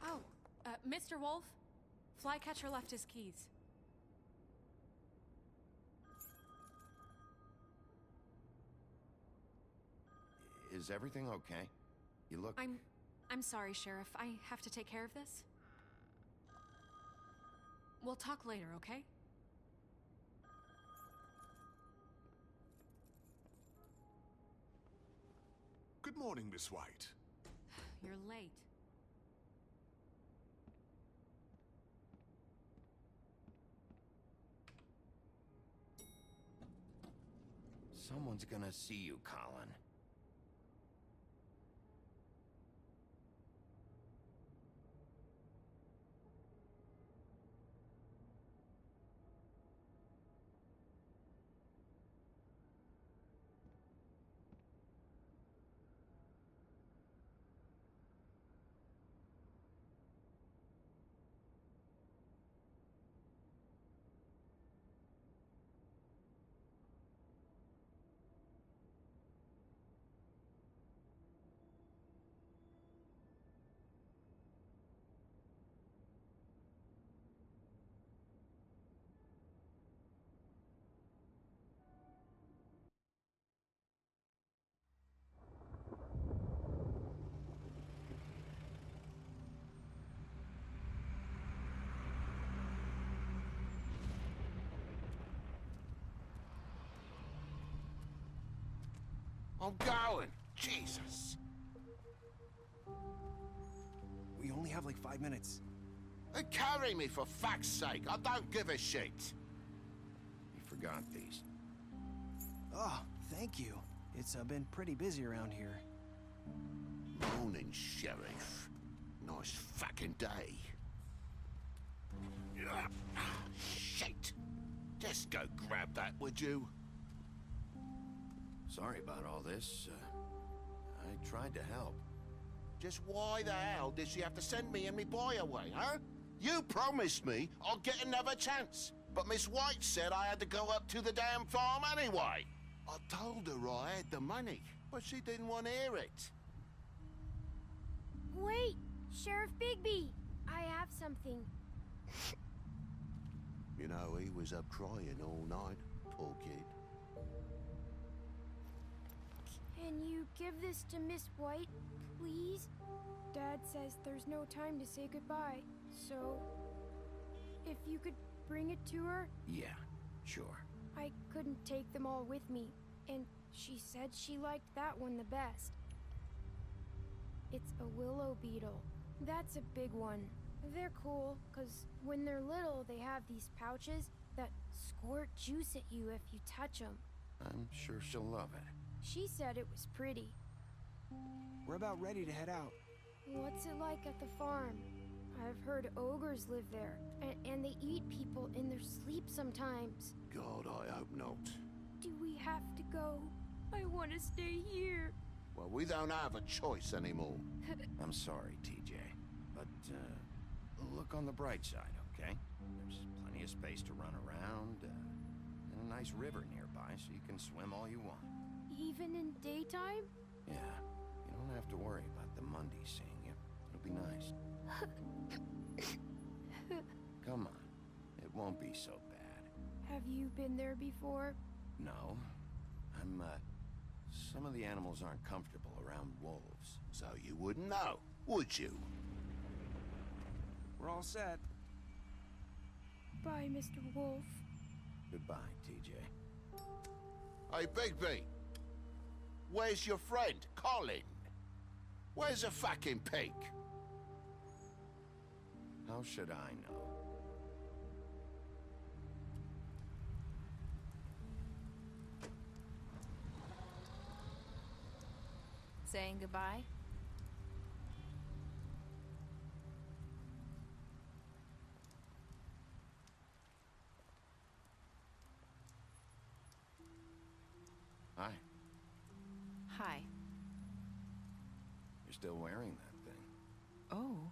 S3: Oh, Mr. Wolf? Flycatcher left his keys.
S2: Is everything okay? You look...
S3: I'm sorry, Sheriff. I have to take care of this. We'll talk later, okay?
S17: Good morning, Miss White.
S3: You're late.
S2: Someone's gonna see you, Colin.
S7: I'm going. Jesus.
S18: We only have like 5 minutes.
S7: Carry me for fuck's sake. I don't give a shit.
S2: You forgot these.
S18: Oh, thank you. It's been pretty busy around here.
S7: Morning, Sheriff. Nice fucking day. Shit. Just go grab that, would you?
S2: Sorry about all this. I tried to help.
S7: Just why the hell did she have to send me and me boy away, huh? You promised me I'd get another chance, but Miss White said I had to go up to the damn farm anyway. I told her I had the money, but she didn't want to hear it.
S15: Wait, Sheriff Bigby, I have something.
S19: You know, he was up crying all night, poor kid.
S20: Can you give this to Miss White, please? Dad says there's no time to say goodbye, so if you could bring it to her?
S2: Yeah, sure.
S20: I couldn't take them all with me, and she said she liked that one the best. It's a willow beetle. That's a big one. They're cool, 'cause when they're little, they have these pouches that squirt juice at you if you touch them.
S2: I'm sure she'll love it.
S20: She said it was pretty.
S18: We're about ready to head out.
S20: What's it like at the farm? I've heard ogres live there, and they eat people in their sleep sometimes.
S19: God, I hope not.
S20: Do we have to go? I want to stay here.
S19: Well, we don't have a choice anymore.
S2: I'm sorry, TJ, but look on the bright side, okay? There's plenty of space to run around, and a nice river nearby so you can swim all you want.
S20: Even in daytime?
S2: Yeah, you don't have to worry about the Mundies seeing you. It'll be nice. Come on, it won't be so bad.
S20: Have you been there before?
S2: No, some of the animals aren't comfortable around wolves.
S19: So you wouldn't know, would you?
S18: We're all set.
S20: Bye, Mr. Wolf.
S2: Goodbye, TJ.
S19: Hey, Bigby. Where's your friend, Colin? Where's the fucking pig?
S2: How should I know?
S12: Saying goodbye?
S2: Hi.
S12: Hi.
S2: You're still wearing that thing.
S12: Oh.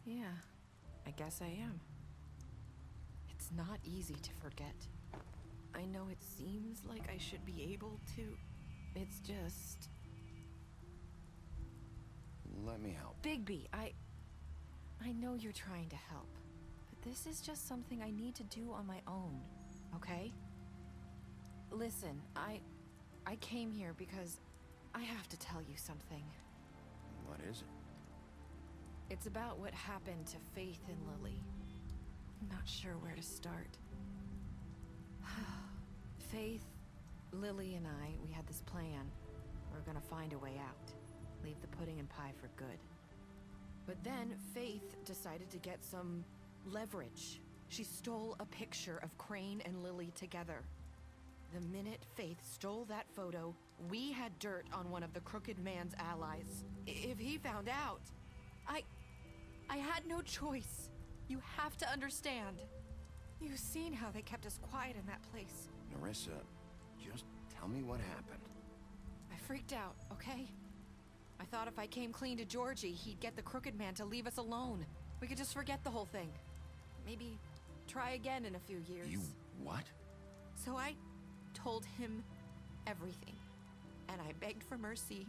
S12: Yeah. I guess I am. It's not easy to forget. I know it seems like I should be able to. It's just...
S2: Let me help.
S12: Bigby, I know you're trying to help, but this is just something I need to do on my own, okay? Listen, I came here because I have to tell you something.
S2: What is it?
S12: It's about what happened to Faith and Lily. I'm not sure where to start. Faith, Lily, and we had this plan. We're gonna find a way out. Leave the pudding and pie for good. But then Faith decided to get some leverage. She stole a picture of Crane and Lily together. The minute Faith stole that photo, we had dirt on one of the Crooked Man's allies. If he found out, I had no choice. You have to understand. You've seen how they kept us quiet in that place.
S2: Nerissa, just tell me what happened.
S12: I freaked out, okay? I thought if I came clean to Georgie, he'd get the Crooked Man to leave us alone. We could just forget the whole thing. Maybe try again in a few years.
S2: You what?
S12: So I told him everything. And I begged for mercy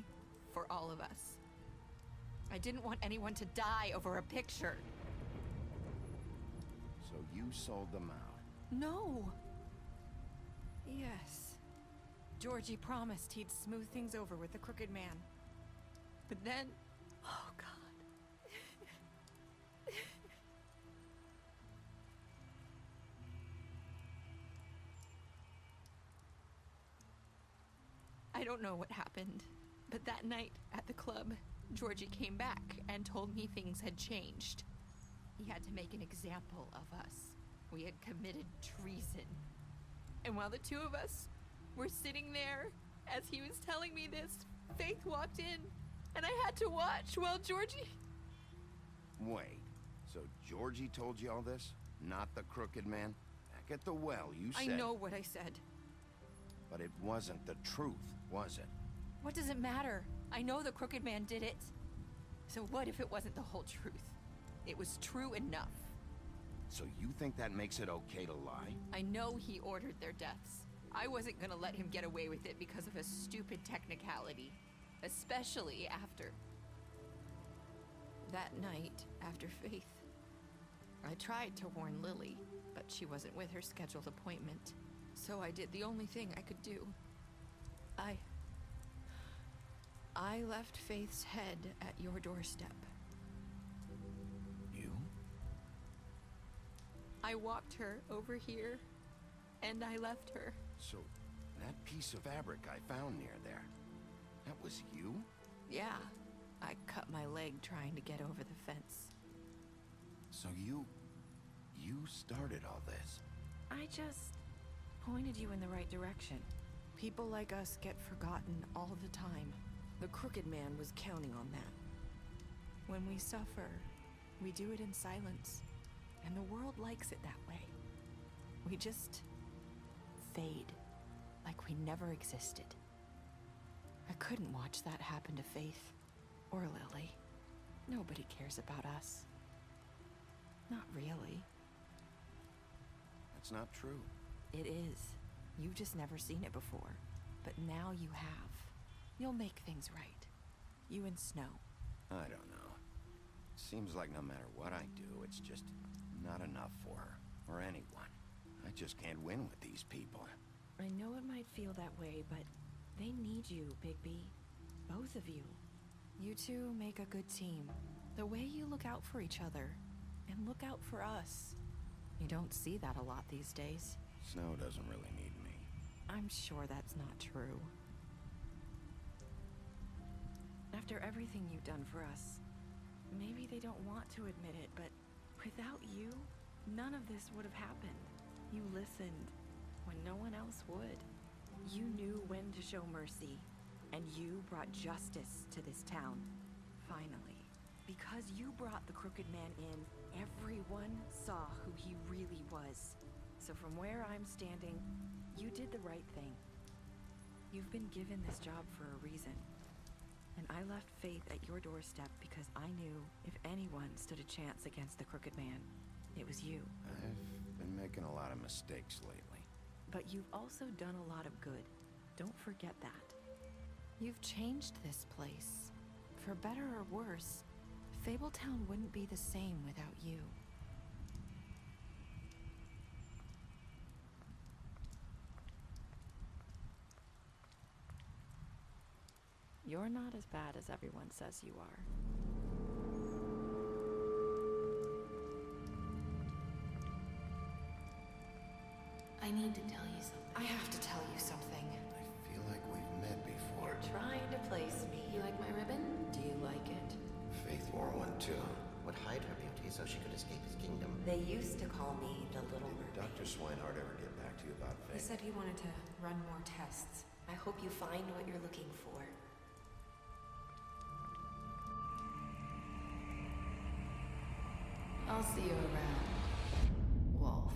S12: for all of us. I didn't want anyone to die over a picture.
S2: So you sold them out?
S12: No. Yes. Georgie promised he'd smooth things over with the Crooked Man. But then... Oh, God. I don't know what happened, but that night at the club, Georgie came back and told me things had changed. He had to make an example of us. We had committed treason. And while the two of us were sitting there, as he was telling me this, Faith walked in, and I had to watch while Georgie...
S2: Wait, so Georgie told you all this? Not the Crooked Man? Back at the well, you said...
S12: I know what I said.
S2: But it wasn't the truth, was it?
S12: What does it matter? I know the Crooked Man did it. So what if it wasn't the whole truth? It was true enough.
S2: So you think that makes it okay to lie?
S12: I know he ordered their deaths. I wasn't gonna let him get away with it because of a stupid technicality. Especially after... that night, after Faith. I tried to warn Lily, but she wasn't with her scheduled appointment. So I did the only thing I could do. I left Faith's head at your doorstep.
S6: You?
S12: I walked her over here, and I left her.
S2: So, that piece of fabric I found near there, that was you?
S12: Yeah, I cut my leg trying to get over the fence.
S2: So you started all this?
S12: I just pointed you in the right direction. People like us get forgotten all the time. The Crooked Man was counting on that. When we suffer, we do it in silence, and the world likes it that way. We just fade, like we never existed. I couldn't watch that happen to Faith, or Lily. Nobody cares about us. Not really.
S2: That's not true.
S12: It is. You've just never seen it before. But now you have. You'll make things right. You and Snow.
S2: I don't know. Seems like no matter what I do, it's just not enough for her, or anyone. I just can't win with these people.
S12: I know it might feel that way, but they need you, Bigby. Both of you. You two make a good team. The way you look out for each other, and look out for us. You don't see that a lot these days.
S2: Snow doesn't really need me.
S12: I'm sure that's not true. After everything you've done for us, maybe they don't want to admit it, but without you, none of this would have happened. You listened when no one else would. You knew when to show mercy, and you brought justice to this town. Finally. Because you brought the Crooked Man in, everyone saw who he really was. So from where I'm standing, you did the right thing. You've been given this job for a reason. And I left Faith at your doorstep because I knew if anyone stood a chance against the Crooked Man, it was you.
S2: I've been making a lot of mistakes lately.
S12: But you've also done a lot of good. Don't forget that. You've changed this place. For better or worse, Fabletown wouldn't be the same without you. You're not as bad as everyone says you are.
S1: I need to tell you something.
S12: I have to tell you something.
S2: I feel like we've met before.
S12: Trying to place me.
S1: You like my ribbon?
S12: Do you like it?
S2: Faith wore one too.
S21: Would hide her beauty so she could escape his kingdom.
S12: They used to call me the Little Mermaid.
S2: Did Dr. Swinehart ever get back to you about
S3: He
S2: Faith?
S3: said he wanted to run more tests.
S12: I hope you find what you're looking for.
S1: I'll see you around, Wolf.